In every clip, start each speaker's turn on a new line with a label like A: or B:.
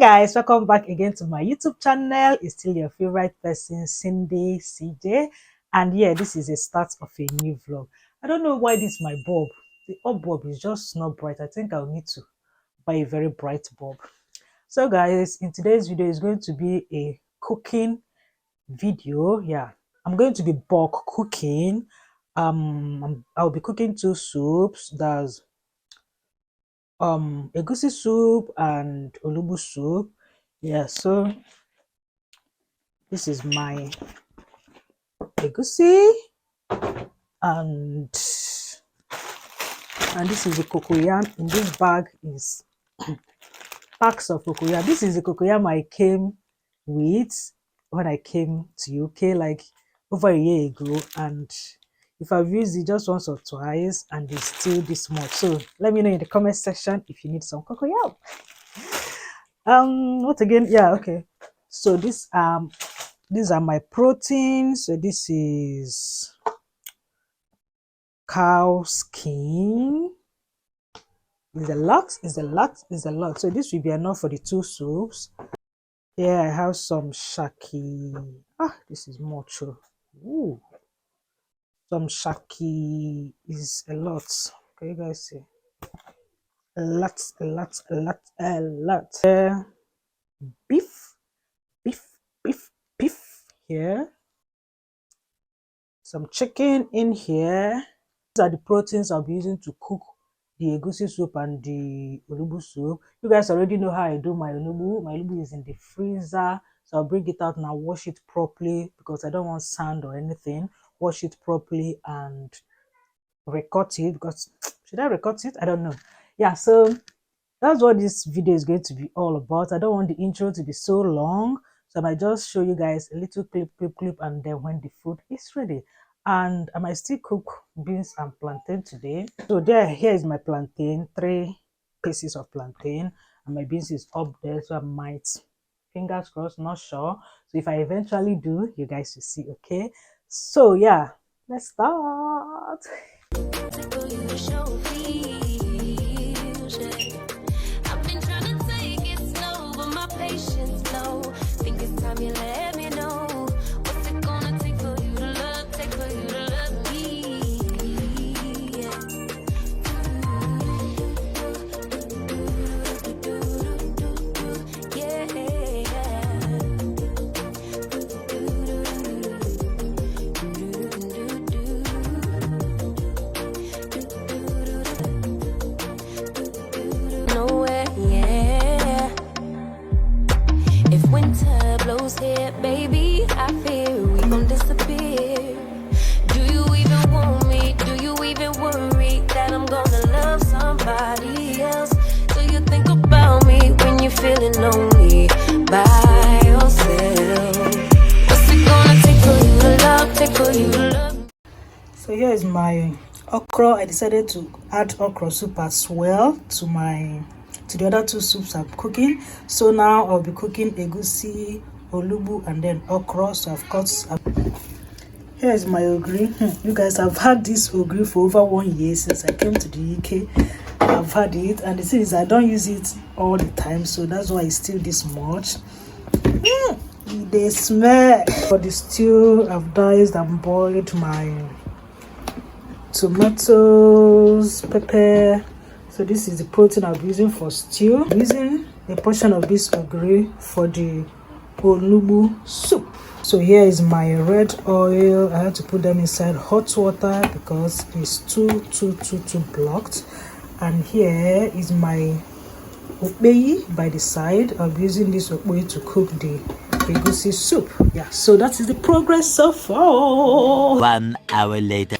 A: guys, welcome back again to my YouTube channel. It's still your favorite person, Cindy CJ, and yeah, this is a start of a new vlog. I don't know why this my bulb, the up bulb is just not bright. I think I'll need to buy a very bright bulb. So guys, in today's video is going to be a cooking video. Yeah, I'm going to be bulk cooking. I'll be cooking two soups. That's egusi soup and onugbu soup. Yeah, so this is my egusi and this is the cocoyam. In this bag is packs of cocoyam. This is the cocoyam I came with when I came to UK like over a year ago, and if I've used it just once or twice and it's still this much. So let me know in the comment section if you need some cocoyam. What again? Yeah, okay. So these are my proteins. So this is cow skin. Is a lot. So this will be enough for the two soups. Here I have some shaki. This is more true. Ooh, some shaki is a lot. Can you guys see? A lot. Beef here. Some chicken in here. These are the proteins I'll be using to cook the egusi soup and the onugbu soup. You guys already know how I do my onugbu. My onugbu is in the freezer, so I'll bring it out and I'll wash it properly because I don't want sand or anything. Wash it properly and recut it, because should I recut it? I don't know. Yeah, so that's what this video is going to be all about. I don't want the intro to be so long, so I might just show you guys a little clip, and then when the food is ready. And I might still cook beans and plantain today. So here is my plantain, 3 pieces of plantain, and my beans is up there, so I might, fingers crossed, not sure. So if I eventually do, you guys will see. Okay, so yeah, let's start.
B: Here, baby, I fear we gon' disappear. Do you even want me? Do you even worry that I'm gonna love somebody else? Do you think about me when you're feeling lonely by yourself? What's it gonna take for you to love? Take for you to love?
A: So here is my okra. I decided to add okra soup as well to the other two soups I'm cooking. So now I'll be cooking egusi, onugbu, and then okra. So I've cut. Here is my ogiri. You guys, I've had this ogiri for over 1 year since I came to the UK. I've had it, and the thing is I don't use it all the time, so that's why it's still this much. They smell. For the stew, I've diced and boiled my tomatoes, pepper. So this is the protein I'll be using for stew. I'm using a portion of this ogiri for the onugbu soup. So here is my red oil. I had to put them inside hot water because it's too blocked. And here is my okbeyi by the side. I'll be using this okbeyi to cook the egusi soup. Yeah, so that is the progress so far.
C: 1 hour later.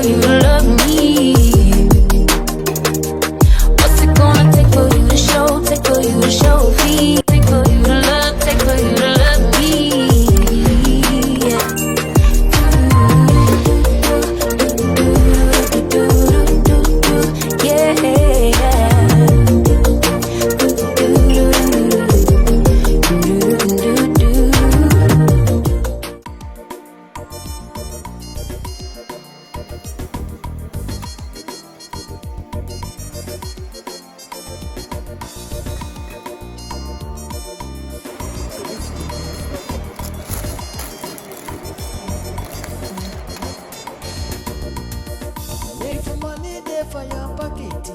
B: for you to love me? What's it gonna take for you to show? Take for you to show me? Take for you to love, take for you to love me.
C: For your pocket,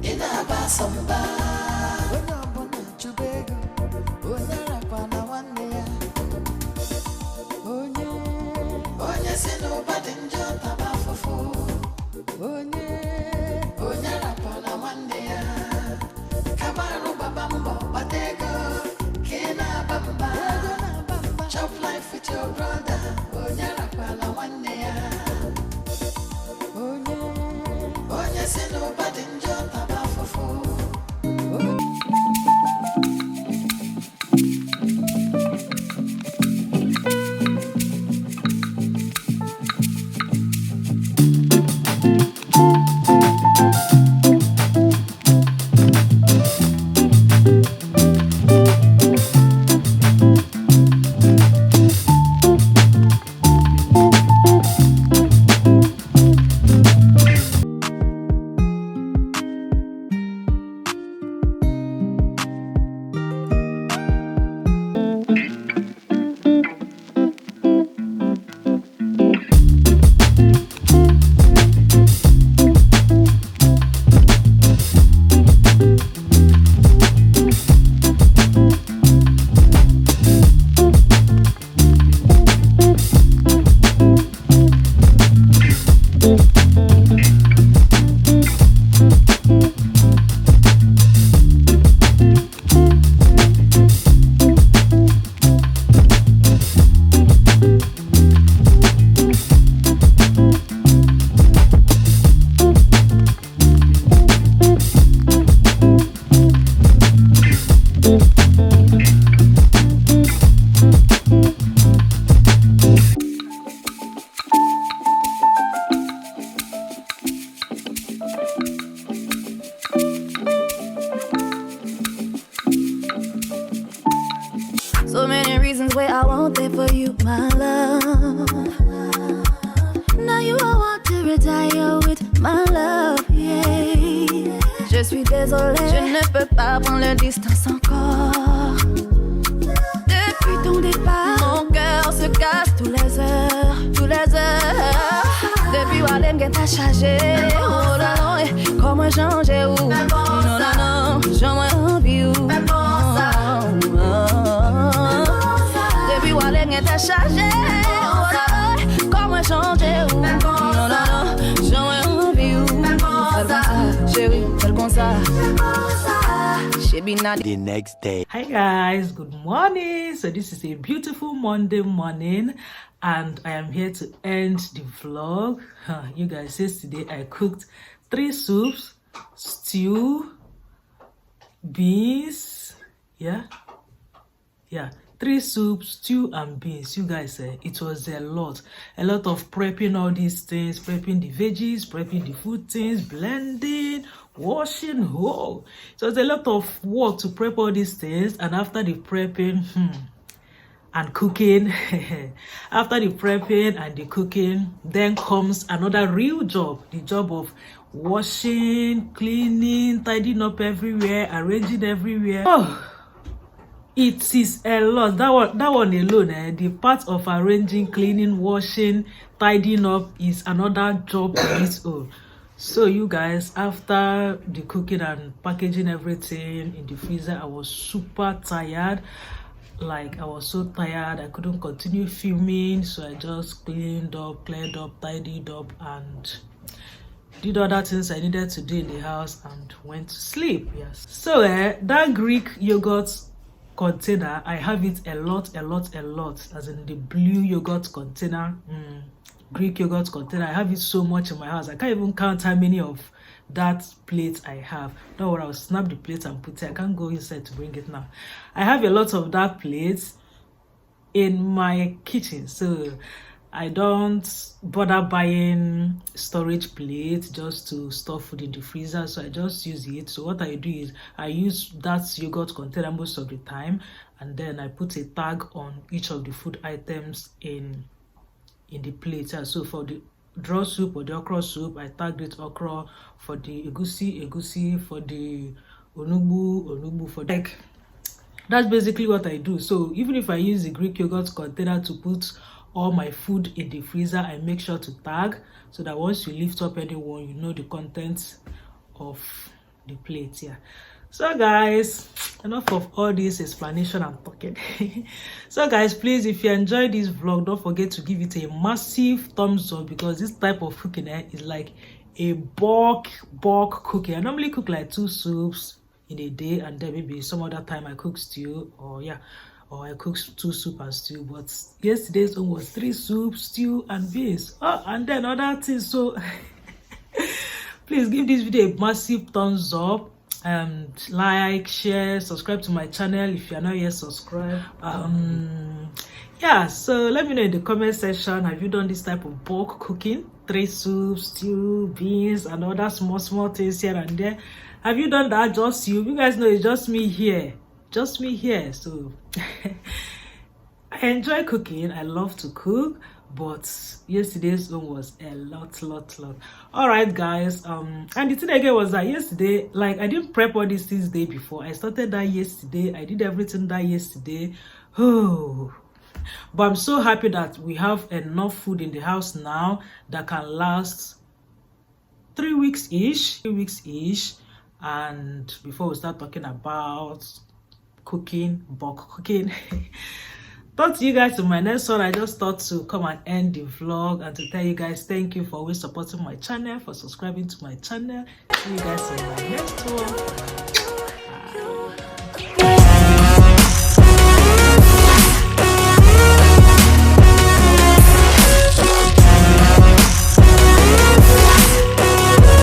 C: in a basamba, when I'm on a chubego, when I'm on a one day. Oh, yes, nobody in Jota for oh, yeah, upon a one day. Kamaru Babambo, Batego, Kina Bamba, chop life with your brother, oh, yeah, upon a one day.
D: So many reasons why I want it for you, my love. Now you all want to retire with my love, yeah. Je suis désolée, je ne peux pas prendre la distance encore. Depuis ton départ, mon cœur se casse tous les heures, tous les heures. Depuis Walem que t'as chargé, oh là là, comment changer ou non non non, j'aimerais envie ou. Depuis Walem que t'as chargé, oh là là, comment changer ou non non non, j'aimerais envie ou. Fais comme ça, chérie, fais comme ça.
E: The next day.
A: Hi guys, good morning. So this is a beautiful Monday morning and I am here to end the vlog. You guys, yesterday I cooked 3 soups, stew, beans, yeah 3 soups, stew and beans. You guys, it was a lot of prepping all these things, prepping the veggies, prepping the food things, blending, washing. Oh, so it's a lot of work to prep all these things. And after the prepping and cooking after the prepping and the cooking, then comes another real job, the job of washing, cleaning, tidying up everywhere, arranging everywhere. Oh, it is a lot. That one alone, the part of arranging, cleaning, washing, tidying up is another job on its own. So you guys, after the cooking and packaging everything in the freezer, I was super tired. Like, I was so tired, I couldn't continue filming, so I just cleaned up, cleared up, tidied up, and did other things I needed to do in the house and went to sleep. Yes. So that Greek yogurt container, I have it a lot, as in the blue yogurt container. Greek yogurt container. I have it so much in my house. I can't even count how many of that plate I have. Don't worry, I'll snap the plate and put it. I can't go inside to bring it now. I have a lot of that plate in my kitchen, so I don't bother buying storage plates just to store food in the freezer, so I just use it. So what I do is I use that yogurt container most of the time, and then I put a tag on each of the food items in the plate. So for the draw soup or the okra soup, I tagged it okra. For the egusi, for the onugbu, for like, that's basically what I do. So even if I use the Greek yogurt container to put all my food in the freezer, I make sure to tag so that once you lift up anyone, you know the contents of the plate. Yeah. So guys, enough of all this explanation and talking. So guys, please, if you enjoyed this vlog, don't forget to give it a massive thumbs up, because this type of cooking is like a bulk cooking. I normally cook like 2 soups in a day, and then maybe some other time I cook stew, or I cook 2 soup and stew. But yesterday's one was 3 soups, stew, and beans. Oh, and then other things. So please give this video a massive thumbs up, and like, share, subscribe to my channel if you're not yet subscribed. Yeah, so let me know in the comment section, have you done this type of bulk cooking? 3 soups, stew, beans, and other small things here and there. Have you done that? Just you guys know it's just me here, so I enjoy cooking. I love to cook, but yesterday's one was a lot. All right guys, and the thing again was that yesterday, like, I didn't prep all these things the day before. I started that yesterday. I did everything that yesterday. Oh, but I'm so happy that we have enough food in the house now that can last 3 weeks ish, and before we start talking about cooking, bulk cooking. Talk to you guys in my next one. I just thought to come and end the vlog and to tell you guys thank you for always supporting my channel, for subscribing to my channel. See you guys in my next one.